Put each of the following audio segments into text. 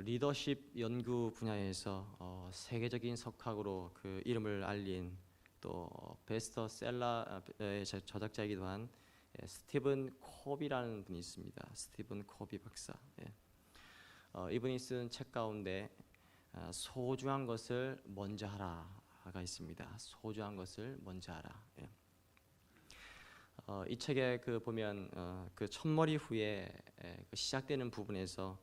리더십 연구 분야에서 세계적인 석학으로 그 이름을 알린 또 베스트셀러의 저작자이기도 한 스티븐 코비라는 분이 있습니다. 스티븐 코비 박사. 이분이 쓴 책 가운데 소중한 것을 먼저 하라가 있습니다. 소중한 것을 먼저 하라. 이 책에 보면 그 첫머리 후에 시작되는 부분에서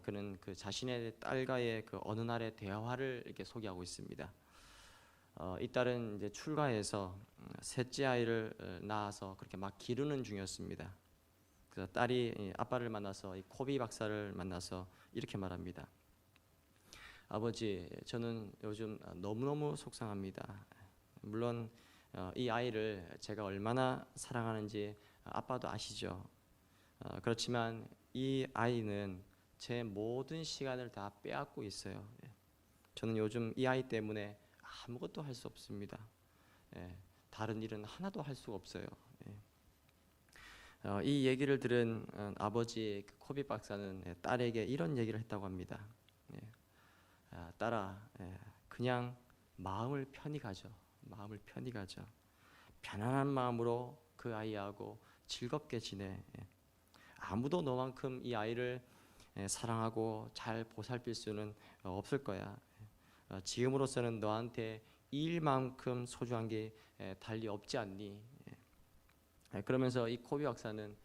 그는 그 자신의 딸과의 그 어느 날의 대화를 이렇게 소개하고 있습니다. 이 딸은 이제 출가해서 셋째 아이를 낳아서 그렇게 막 기르는 중이었습니다. 그래서 딸이 아빠를 만나서 이 코비 박사를 만나서 이렇게 말합니다. 아버지, 저는 요즘 너무너무 속상합니다. 물론 이 아이를 제가 얼마나 사랑하는지 아빠도 아시죠. 그렇지만 이 아이는 제 모든 시간을 다 빼앗고 있어요. 저는 요즘 이 아이 때문에 아무것도 할 수 없습니다. 다른 일은 하나도 할 수가 없어요. 이 얘기를 들은 아버지 코비 박사는 딸에게 이런 얘기를 했다고 합니다. 딸아, 그냥 마음을 편히 가져. 마음을 편히 가져. 편안한 마음으로 그 아이하고 즐겁게 지내. 아무도 너만큼 이 아이를 사랑하고 잘 보살필 수는 없을 거야. 지금으로서는 너한테 이 일만큼 소중한 게 달리 없지 않니? 그러면서 이 코비 박사는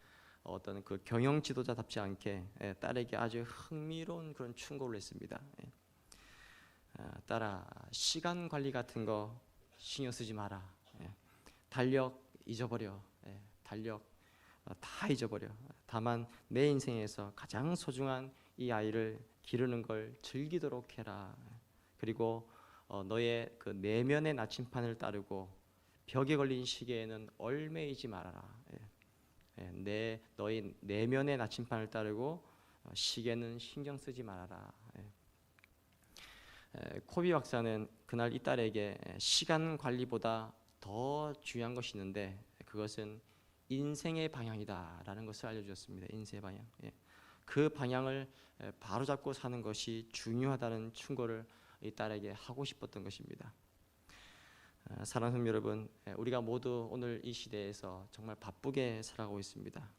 어떤 그 경영 지도자답지 않게 딸에게 아주 흥미로운 그런 충고를 했습니다. 딸아, 시간 관리 같은 거 신경 쓰지 마라. 달력 잊어버려. 달력 다 잊어버려. 다만 내 인생에서 가장 소중한 이 아이를 기르는 걸 즐기도록 해라. 그리고 너의 그 내면의 나침판을 따르고 벽에 걸린 시계에는 얼매이지 말아라. 너의 내면의 나침판을 따르고 시계는 신경 쓰지 말아라. 코비 박사는 그날 이 딸에게 시간 관리보다 더 중요한 것이 있는데 그것은 인생의 방향이다라는 것을 알려주었습니다. 인생의 방향. 그 방향을 바로잡고 사는 것이 중요하다는 충고를 이 딸에게 하고 싶었던 것입니다. 사랑하는 성도 여러분, 우리가 모두 오늘 이 시대에서 정말 바쁘게 살아가고 있습니다.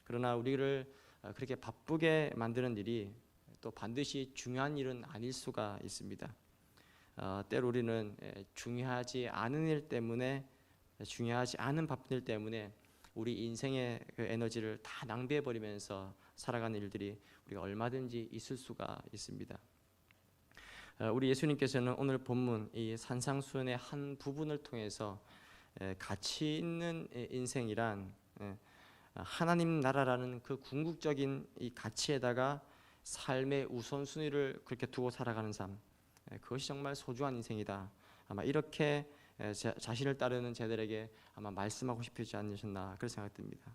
그러나 우리를 그렇게 바쁘게 만드는 일이 또 반드시 중요한 일은 아닐 수가 있습니다. 때로 우리는 중요하지 않은 일 때문에, 중요하지 않은 바쁜 일 때문에 우리 인생의 그 에너지를 다 낭비해 버리면서 살아가는 일들이 우리가 얼마든지 있을 수가 있습니다. 우리 예수님께서는 오늘 본문 이 산상수훈의 한 부분을 통해서 가치 있는 인생이란 하나님 나라라는 그 궁극적인 이 가치에다가 삶의 우선순위를 그렇게 두고 살아가는 삶, 그것이 정말 소중한 인생이다. 아마 이렇게 자신을 따르는 제들에게 아마 말씀하고 싶지 않으셨나 그런 생각이 듭니다.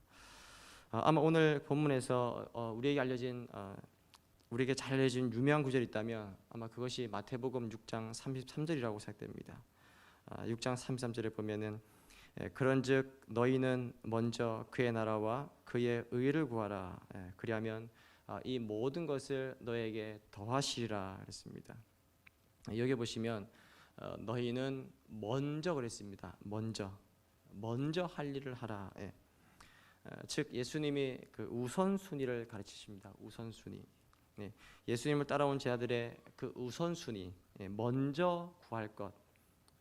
아마 오늘 본문에서 우리에게 잘 알려진 유명한 구절이 있다면 아마 그것이 마태복음 6장 33절이라고 생각됩니다. 6장 33절에 보면은 그런즉 너희는 먼저 그의 나라와 그의 의를 구하라. 그리하면 이 모든 것을 너에게 더하시리라 그랬습니다. 여기 보시면 너희는 먼저 그랬습니다. 먼저 할 일을 하라. 즉 예수님이 그 우선순위를 가르치십니다. 우선순위. 예수님을 따라온 제자들의 그 우선순위, 먼저 구할 것,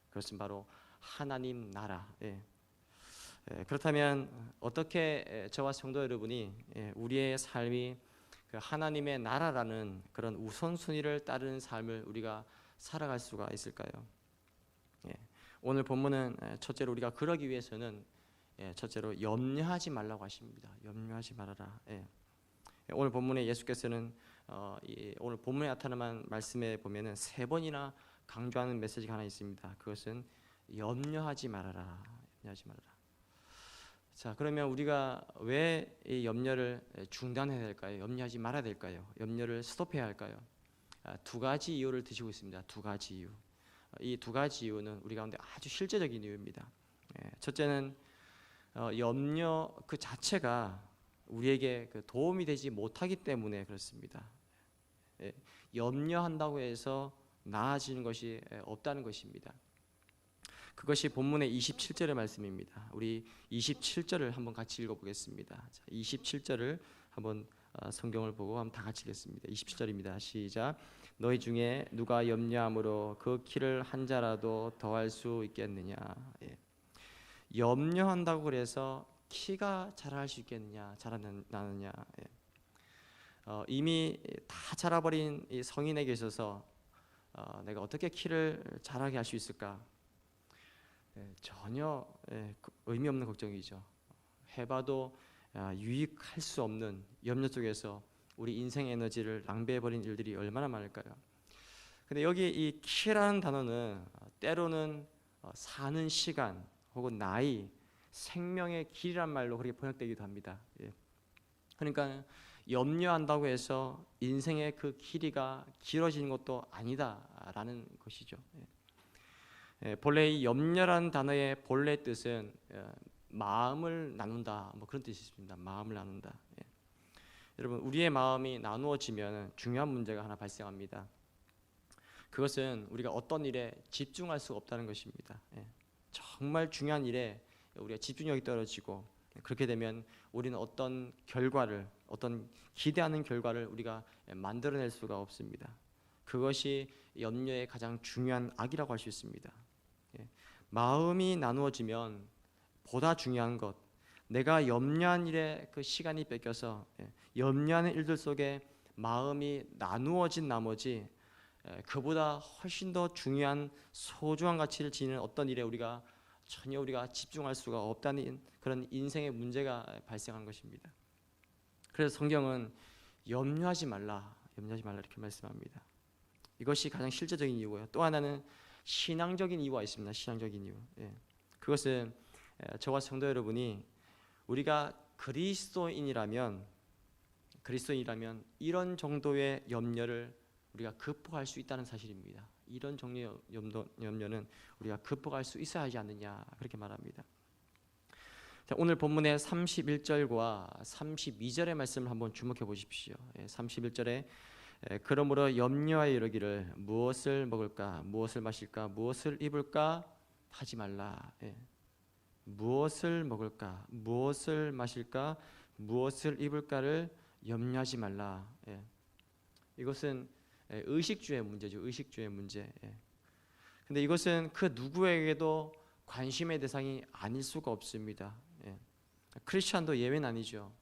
그것은 바로 하나님 나라. 그렇다면 어떻게 저와 성도 여러분이 우리의 삶이 그 하나님의 나라라는 그런 우선순위를 따르는 삶을 우리가 살아갈 수가 있을까요? 오늘 본문은 첫째로 우리가 그러기 위해서는 첫째로 염려하지 말라고 하십니다. 염려하지 말아라. 오늘 본문에 예수께서는 오늘 본문에 나타난 말씀에 보면은 3번이나 강조하는 메시지가 하나 있습니다. 그것은 염려하지 말아라. 염려하지 말아라. 자, 그러면 우리가 왜 이 염려를 중단해야 될까요? 염려하지 말아야 될까요? 염려를 스톱해야 할까요? 2가지 이유를 드시고 있습니다. 2가지 이유. 이 2가지 이유는 우리 가운데 아주 실제적인 이유입니다. 첫째는 염려 그 자체가 우리에게 도움이 되지 못하기 때문에 그렇습니다. 염려한다고 해서 나아지는 것이 없다는 것입니다. 그것이 본문의 27절의 말씀입니다. 우리 27절을 한번 같이 읽어보겠습니다. 27절을 한번 성경을 보고 한번 다 같이 읽겠습니다. 27절입니다. 시작. 너희 중에 누가 염려함으로 그 키를 한 자라도 더할 수 있겠느냐. 예. 염려한다고 그래서 키가 자랄 수 있겠느냐, 자라나느냐. 예. 이미 다 자라버린 이 성인에게 있어서 내가 어떻게 키를 자라게 할 수 있을까? 전혀 의미 없는 걱정이죠. 해봐도 유익할 수 없는 염려 속에서 우리 인생의 에너지를 낭비해버린 일들이 얼마나 많을까요? 근데 여기 이 키라는 단어는 때로는 사는 시간 혹은 나이, 생명의 길이란 말로 그렇게 번역되기도 합니다. 그러니까 염려한다고 해서 인생의 그 길이가 길어지는 것도 아니다라는 것이죠. 본래 이 염려라는 단어의 본래 뜻은 마음을 나눈다, 뭐 그런 뜻이 있습니다. 마음을 나눈다. 여러분, 우리의 마음이 나누어지면 중요한 문제가 하나 발생합니다. 그것은 우리가 어떤 일에 집중할 수가 없다는 것입니다. 정말 중요한 일에 우리가 집중력이 떨어지고, 그렇게 되면 우리는 어떤 결과를, 어떤 기대하는 결과를 우리가 만들어낼 수가 없습니다. 그것이 염려의 가장 중요한 악이라고 할 수 있습니다. 마음이 나누어지면 보다 중요한 것, 내가 염려한 일에 그 시간이 뺏겨서 염려하는 일들 속에 마음이 나누어진 나머지 그보다 훨씬 더 중요한 소중한 가치를 지니는 어떤 일에 전혀 우리가 집중할 수가 없다는 그런 인생의 문제가 발생하는 것입니다. 그래서 성경은 염려하지 말라 이렇게 말씀합니다. 이것이 가장 실제적인 이유고요. 또 하나는 신앙적인 이유가 있습니다. 신앙적인 이유. 그것은 저와 성도 여러분이 우리가 그리스도인이라면 이런 정도의 염려를 우리가 극복할 수 있다는 사실입니다. 이런 종류의 염려는 우리가 극복할 수 있어야 하지 않느냐, 그렇게 말합니다. 자, 오늘 본문의 31절과 32절의 말씀을 한번 주목해 보십시오. 31절에 그러므로 염려하여 이르기를 무엇을 먹을까, 무엇을 마실까, 무엇을 입을까 하지 말라. 무엇을 먹을까, 무엇을 마실까, 무엇을 입을까를 염려하지 말라. 이것은 의식주의 문제죠. 의식주의 문제. 근데 이것은 그 누구에게도 관심의 대상이 아닐 수가 없습니다. 크리스찬도 예외는 아니죠.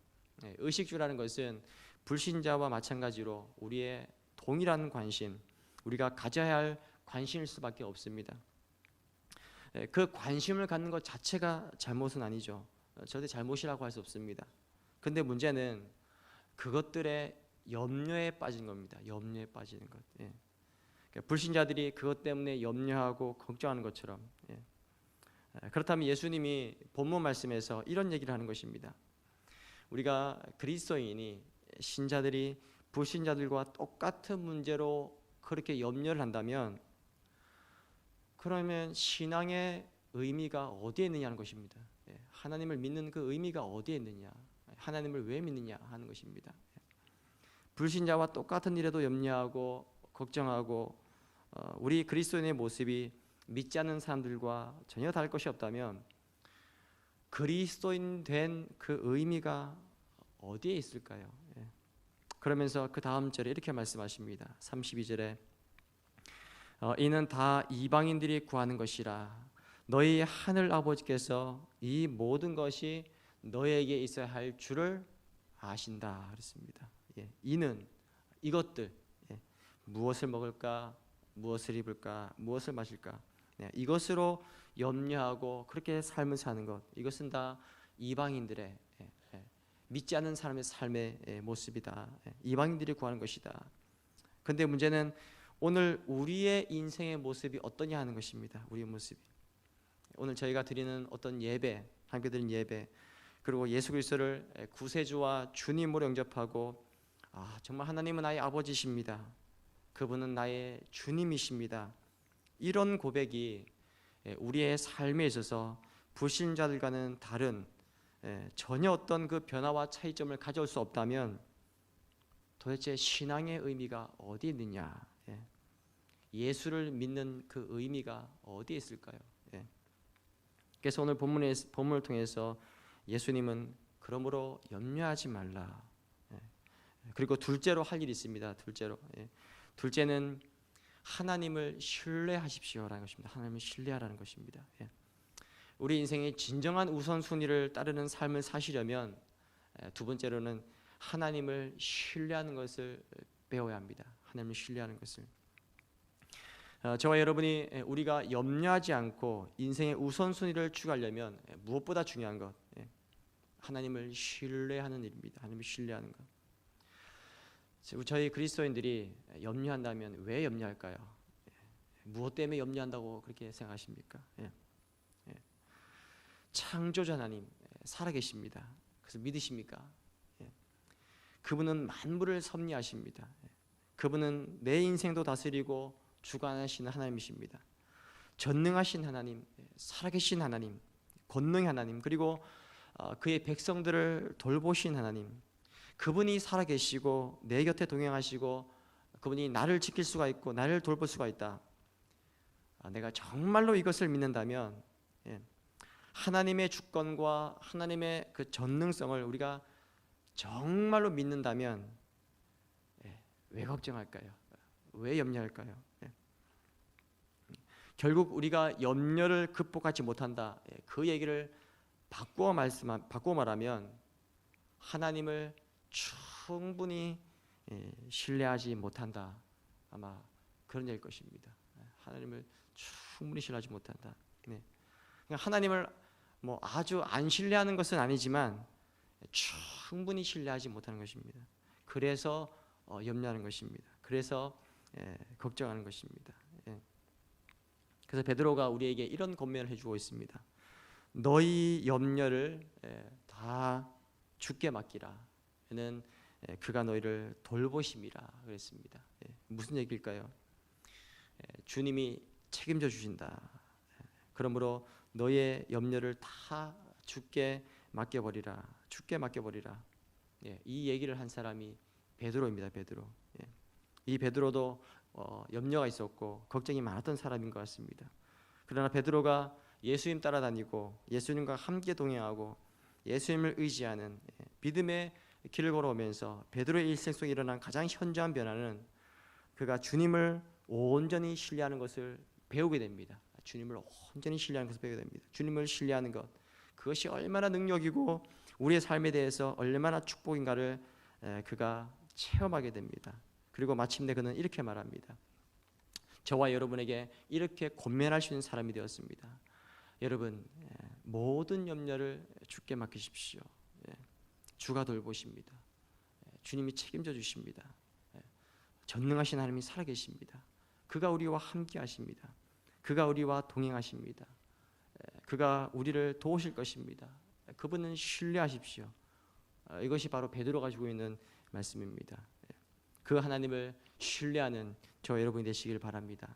의식주라는 것은 불신자와 마찬가지로 우리의 동일한 관심, 우리가 가져야 할 관심일 수밖에 없습니다. 그 관심을 갖는 것 자체가 잘못은 아니죠. 절대 잘못이라고 할 수 없습니다. 근데 문제는 그것들의 염려에 빠진 겁니다. 염려에 빠지는 것. 그러니까 불신자들이 그것 때문에 염려하고 걱정하는 것처럼. 그렇다면 예수님이 본문 말씀에서 이런 얘기를 하는 것입니다. 우리가 그리스도인이, 신자들이 불신자들과 똑같은 문제로 그렇게 염려를 한다면, 그러면 신앙의 의미가 어디에 있느냐는 것입니다. 하나님을 믿는 그 의미가 어디에 있느냐, 하나님을 왜 믿느냐 하는 것입니다. 불신자와 똑같은 일에도 염려하고 걱정하고 우리 그리스도인의 모습이 믿지 않는 사람들과 전혀 다를 것이 없다면 그리스도인 된 그 의미가 어디에 있을까요? 그러면서 그 다음 절에 이렇게 말씀하십니다. 32절에 이는 다 이방인들이 구하는 것이라 너희 하늘 아버지께서 이 모든 것이 너에게 있어야 할 줄을 아신다 그랬습니다. 이는 이것들, 무엇을 먹을까, 무엇을 입을까, 무엇을 마실까, 이것으로 염려하고 그렇게 삶을 사는 것, 이것은 다 이방인들의, 믿지 않는 사람의 삶의 모습이다. 이방인들이 구하는 것이다. 그런데 문제는 오늘 우리의 인생의 모습이 어떠냐 하는 것입니다. 우리의 모습이. 오늘 저희가 드리는 어떤 예배, 함께 드리는 예배, 그리고 예수 그리스도를 구세주와 주님으로 영접하고 정말 하나님은 나의 아버지십니다. 그분은 나의 주님이십니다. 이런 고백이 우리의 삶에 있어서 불신자들과는 다른 전혀 어떤 그 변화와 차이점을 가져올 수 없다면 도대체 신앙의 의미가 어디 있느냐? 예수를 믿는 그 의미가 어디에 있을까요? 그래서 오늘 본문을 통해서 예수님은 그러므로 염려하지 말라. 그리고 둘째로 할 일이 있습니다. 둘째는 하나님을 신뢰하십시오라는 것입니다. 하나님을 신뢰하라는 것입니다. 우리 인생의 진정한 우선순위를 따르는 삶을 사시려면 두 번째로는 하나님을 신뢰하는 것을 배워야 합니다. 하나님을 신뢰하는 것을. 저와 여러분이 우리가 염려하지 않고 인생의 우선순위를 추구하려면 무엇보다 중요한 것, 하나님을 신뢰하는 일입니다. 하나님을 신뢰하는 것. 저희 그리스도인들이 염려한다면 왜 염려할까요? 무엇 때문에 염려한다고 그렇게 생각하십니까? 창조자 하나님 살아계십니다. 그래서 믿으십니까? 그분은 만물을 섭리하십니다. 그분은 내 인생도 다스리고 주관하시는 하나님이십니다. 전능하신 하나님, 살아계신 하나님, 권능의 하나님, 그리고 그의 백성들을 돌보신 하나님, 그분이 살아계시고 내 곁에 동행하시고 그분이 나를 지킬 수가 있고 나를 돌볼 수가 있다. 내가 정말로 이것을 믿는다면 하나님의 주권과 하나님의 그 전능성을 우리가 정말로 믿는다면 왜 걱정할까요? 왜 염려할까요? 결국 우리가 염려를 극복하지 못한다. 그 얘기를 바꾸어 말하면 하나님을 충분히 신뢰하지 못한다. 아마 그런 얘기일 것입니다. 하나님을 충분히 신뢰하지 못한다. 하나님을 뭐 아주 안 신뢰하는 것은 아니지만 충분히 신뢰하지 못하는 것입니다. 그래서 염려하는 것입니다. 그래서 걱정하는 것입니다. 그래서 베드로가 우리에게 이런 권면을 해주고 있습니다. 너희 염려를 다 주께 맡기라. 는 그가 너희를 돌보심이라 그랬습니다. 무슨 얘기일까요? 주님이 책임져 주신다. 그러므로 너의 염려를 다 주께 맡겨버리라. 주께 맡겨버리라. 이 얘기를 한 사람이 베드로입니다. 베드로. 이 베드로도 염려가 있었고 걱정이 많았던 사람인 것 같습니다. 그러나 베드로가 예수님 따라다니고 예수님과 함께 동행하고 예수님을 의지하는 믿음의 길을 걸어오면서 베드로의 일생 속에 일어난 가장 현저한 변화는 그가 주님을 온전히 신뢰하는 것을 배우게 됩니다. 주님을 온전히 신뢰하는 것을 배우게 됩니다. 주님을 신뢰하는 것, 그것이 얼마나 능력이고 우리의 삶에 대해서 얼마나 축복인가를 그가 체험하게 됩니다. 그리고 마침내 그는 이렇게 말합니다. 저와 여러분에게 이렇게 권면할 수 있는 사람이 되었습니다. 여러분, 모든 염려를 주께 맡기십시오. 주가 돌보십니다. 주님이 책임져 주십니다. 전능하신 하나님이 살아계십니다. 그가 우리와 함께 하십니다. 그가 우리와 동행하십니다. 그가 우리를 도우실 것입니다. 그분은 신뢰하십시오. 이것이 바로 베드로가 가지고 있는 말씀입니다. 그 하나님을 신뢰하는 저 여러분이 되시길 바랍니다.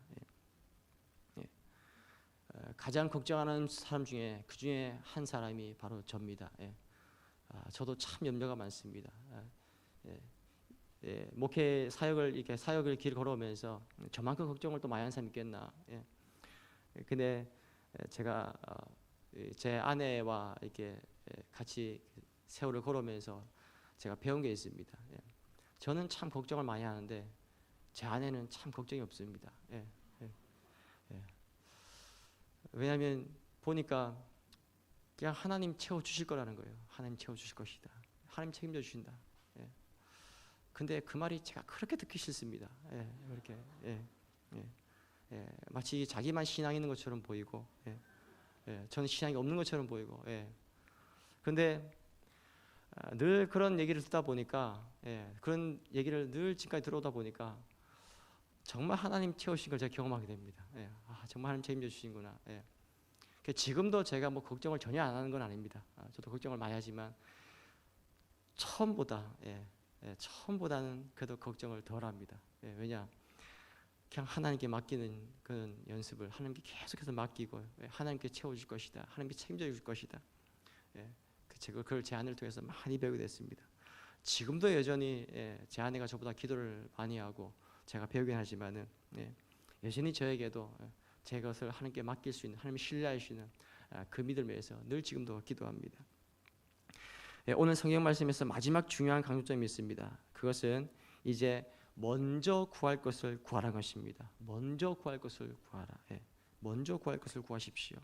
가장 걱정하는 사람 중에 그 중에 한 사람이 바로 저입니다. 저도 참 염려가 많습니다. 목회 사역을 길 걸어오면서 저만큼 걱정을 또 많이 하는 사람이 있겠나. 근데 제가 제 아내와 이렇게 같이 세월을 걸어오면서 제가 배운 게 있습니다. 저는 참 걱정을 많이 하는데 제 아내는 참 걱정이 없습니다. 왜냐하면 보니까 그냥 하나님 채워주실 거라는 거예요. 하나님 채워주실 것이다. 하나님 책임져 주신다. 근데 그 말이 제가 그렇게 듣기 싫습니다. 이렇게 마치 자기만 신앙이 있는 것처럼 보이고, 저는 신앙이 없는 것처럼 보이고, 근데 늘 그런 얘기를 듣다 보니까, 그런 얘기를 늘 지금까지 들어오다 보니까 정말 하나님 채우신 걸 제가 경험하게 됩니다. 정말 하나님 책임져 주신구나. 지금도 제가 뭐 걱정을 전혀 안 하는 건 아닙니다. 저도 걱정을 많이 하지만 처음보다는 그래도 걱정을 덜 합니다. 왜냐? 그냥 하나님께 맡기는 그런 연습을 하나님께 계속해서 맡기고 하나님께 채워줄 것이다. 하나님께 책임져 줄 것이다. 제가 그걸 제 아내를 통해서 많이 배우게 됐습니다. 지금도 여전히 제 아내가 저보다 기도를 많이 하고 제가 배우긴 하지만은 여전히 저에게도 제 것을 하나님께 맡길 수 있는, 하나님 신뢰할 수 있는 그 믿음에 의해서 늘 지금도 기도합니다. 오늘 성경 말씀에서 마지막 중요한 강조점이 있습니다. 그것은 이제 먼저 구할 것을 구하라는 것입니다. 먼저 구할 것을 구하라. 먼저 구할 것을 구하십시오.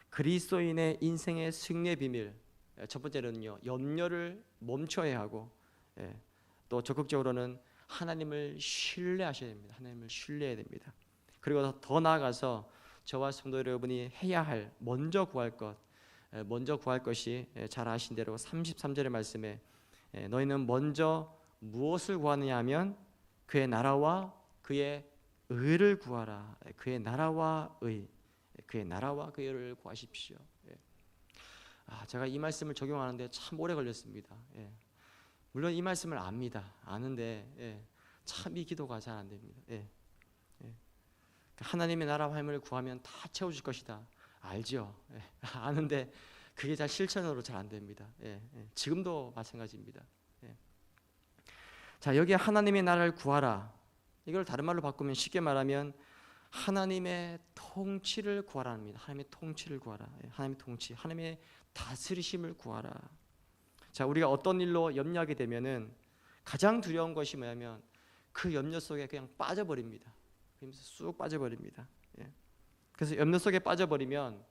그리스도인의 인생의 승리의 비밀, 첫 번째는요, 염려를 멈춰야 하고, 또 적극적으로는 하나님을 신뢰하셔야 됩니다. 하나님을 신뢰해야 됩니다. 그리고 더 나아가서 저와 성도 여러분이 해야 할 먼저 구할 것이 잘 아신 대로 33절의 말씀에 너희는 먼저 무엇을 구하느냐 하면 그의 나라와 그의 의를 구하라. 그의 나라와 의, 그의 나라와 그의 의를 구하십시오. 제가 이 말씀을 적용하는데 참 오래 걸렸습니다. 물론 이 말씀을 아는데 참 이 기도가 잘 안 됩니다. 하나님의 나라와 하나님을 구하면 다 채워줄 것이다. 알죠? 아는데 그게 잘 실천으로 잘 안 됩니다. 지금도 마찬가지입니다. 자, 여기에 하나님의 나라를 구하라. 이걸 다른 말로 바꾸면 쉽게 말하면 하나님의 통치를 구하라 합니다. 하나님의 통치를 구하라. 하나님의 통치, 하나님의 다스리심을 구하라. 자, 우리가 어떤 일로 염려하게 되면은 가장 두려운 것이 뭐냐면 그 염려 속에 그냥 빠져버립니다. 그러면서 쑥 빠져버립니다. 그래서 염려 속에 빠져버리면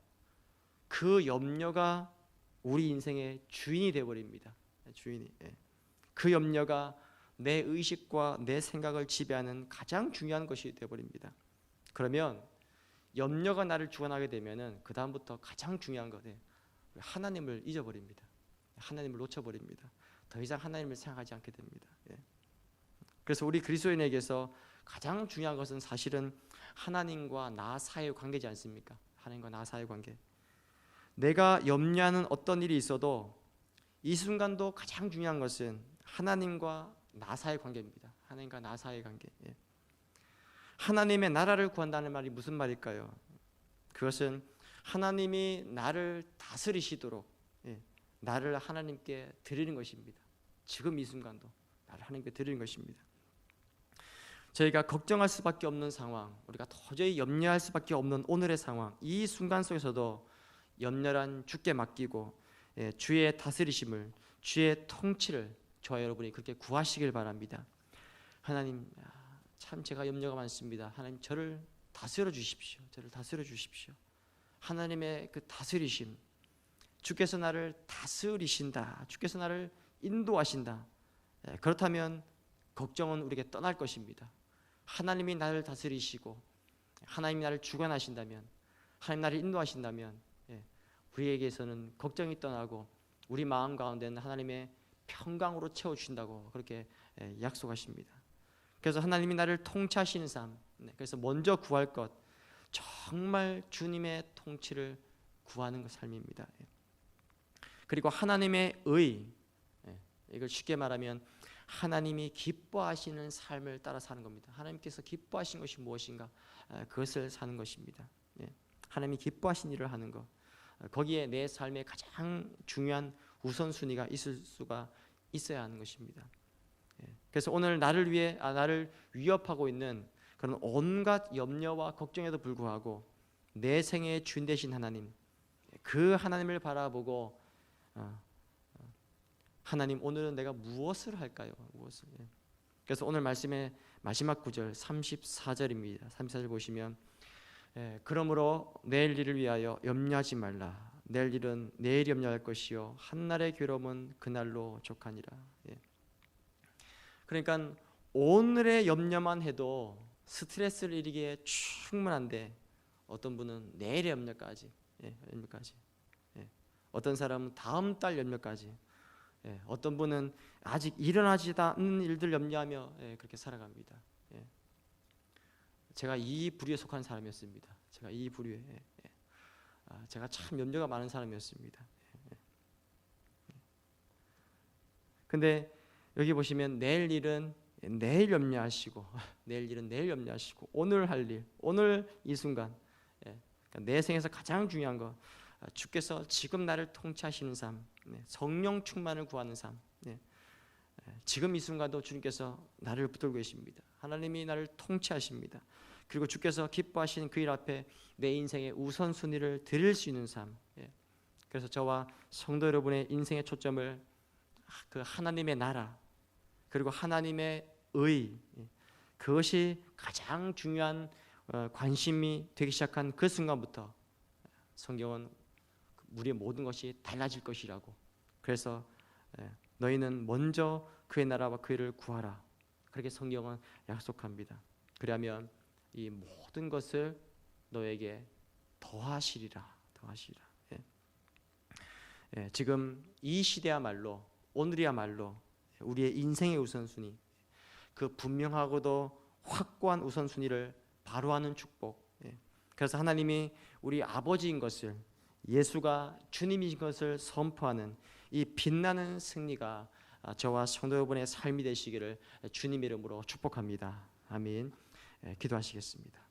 그 염려가 우리 인생의 주인이 되어버립니다. 주인이. 그 염려가 내 의식과 내 생각을 지배하는 가장 중요한 것이 되어버립니다. 그러면 염려가 나를 주관하게 되면은 그 다음부터 가장 중요한 것, 하나님을 잊어버립니다. 하나님을 놓쳐버립니다. 더 이상 하나님을 생각하지 않게 됩니다. 그래서 우리 그리스도인에게서 가장 중요한 것은 사실은 하나님과 나 사이의 관계지 않습니까? 하나님과 나 사이의 관계. 내가 염려하는 어떤 일이 있어도 이 순간도 가장 중요한 것은 하나님과 나 사이의 관계입니다. 하나님과 나 사이의 관계. 하나님의 나라를 구한다는 말이 무슨 말일까요? 그것은 하나님이 나를 다스리시도록 나를 하나님께 드리는 것입니다. 지금 이 순간도 나를 하나님께 드리는 것입니다. 저희가 걱정할 수밖에 없는 상황, 우리가 도저히 염려할 수밖에 없는 오늘의 상황, 이 순간 속에서도 염려란 주께 맡기고 주의 다스리심을, 주의 통치를 저와 여러분이 그렇게 구하시길 바랍니다. 하나님, 참 제가 염려가 많습니다. 하나님, 저를 다스려 주십시오. 저를 다스려 주십시오. 하나님의 그 다스리심, 주께서 나를 다스리신다. 주께서 나를 인도하신다. 그렇다면 걱정은 우리에게 떠날 것입니다. 하나님이 나를 다스리시고 하나님이 나를 주관하신다면, 하나님 나를 인도하신다면 우리에게서는 걱정이 떠나고 우리 마음 가운데는 하나님의 평강으로 채워주신다고 그렇게 약속하십니다. 그래서 하나님이 나를 통치하시는 삶, 그래서 먼저 구할 것, 정말 주님의 통치를 구하는 것 삶입니다. 그리고 하나님의 의, 이걸 쉽게 말하면 하나님이 기뻐하시는 삶을 따라 사는 겁니다. 하나님께서 기뻐하신 것이 무엇인가, 그것을 사는 것입니다. 하나님이 기뻐하신 일을 하는 것, 거기에 내 삶의 가장 중요한 우선순위가 있을 수가 있어야 하는 것입니다. 그래서 오늘 나를 위해 나를 위협하고 있는 그런 온갖 염려와 걱정에도 불구하고 내 생애의 주인 되신 하나님, 그 하나님을 바라보고 하나님, 오늘은 내가 무엇을 할까요? 무엇을? 그래서 오늘 말씀의 마지막 구절 34절입니다. 34절 보시면 그러므로 내일 일을 위하여 염려하지 말라. 내일 일은 내일 염려할 것이요 한날의 괴로움은 그날로 족하니라. 그러니까 오늘의 염려만 해도 스트레스를 일으키기에 충분한데 어떤 분은 내일의 염려까지, 어떤 사람은 다음 달 염려까지, 어떤 분은 아직 일어나지 않는 일들 염려하며 그렇게 살아갑니다. 제가 이 부류에 속한 사람이었습니다. 제가 이 부류에 제가 참 염려가 많은 사람이었습니다. 근데 여기 보시면 내일 일은 내일 염려하시고 내일 일은 내일 염려하시고 오늘 할 일, 오늘 이 순간, 그러니까 내 생에서 가장 중요한 거, 주께서 지금 나를 통치하시는 삶, 성령 충만을 구하는 삶, 지금 이 순간도 주님께서 나를 붙들고 계십니다. 하나님이 나를 통치하십니다. 그리고 주께서 기뻐하시는 그 일 앞에 내 인생의 우선순위를 드릴 수 있는 삶. 그래서 저와 성도 여러분의 인생의 초점을 그 하나님의 나라 그리고 하나님의 의, 그것이 가장 중요한 관심이 되기 시작한 그 순간부터 성경은 우리의 모든 것이 달라질 것이라고. 그래서 너희는 먼저 그의 나라와 그의 의를 구하라, 그렇게 성경은 약속합니다. 그러면 이 모든 것을 너에게 더하시리라. 지금 이 시대야말로, 오늘이야말로 우리의 인생의 우선순위, 그 분명하고도 확고한 우선순위를 바로하는 축복. 그래서 하나님이 우리 아버지인 것을, 예수가 주님이신 것을 선포하는 이 빛나는 승리가 저와 성도 여러분의 삶이 되시기를 주님 이름으로 축복합니다. 아멘. 기도하시겠습니다.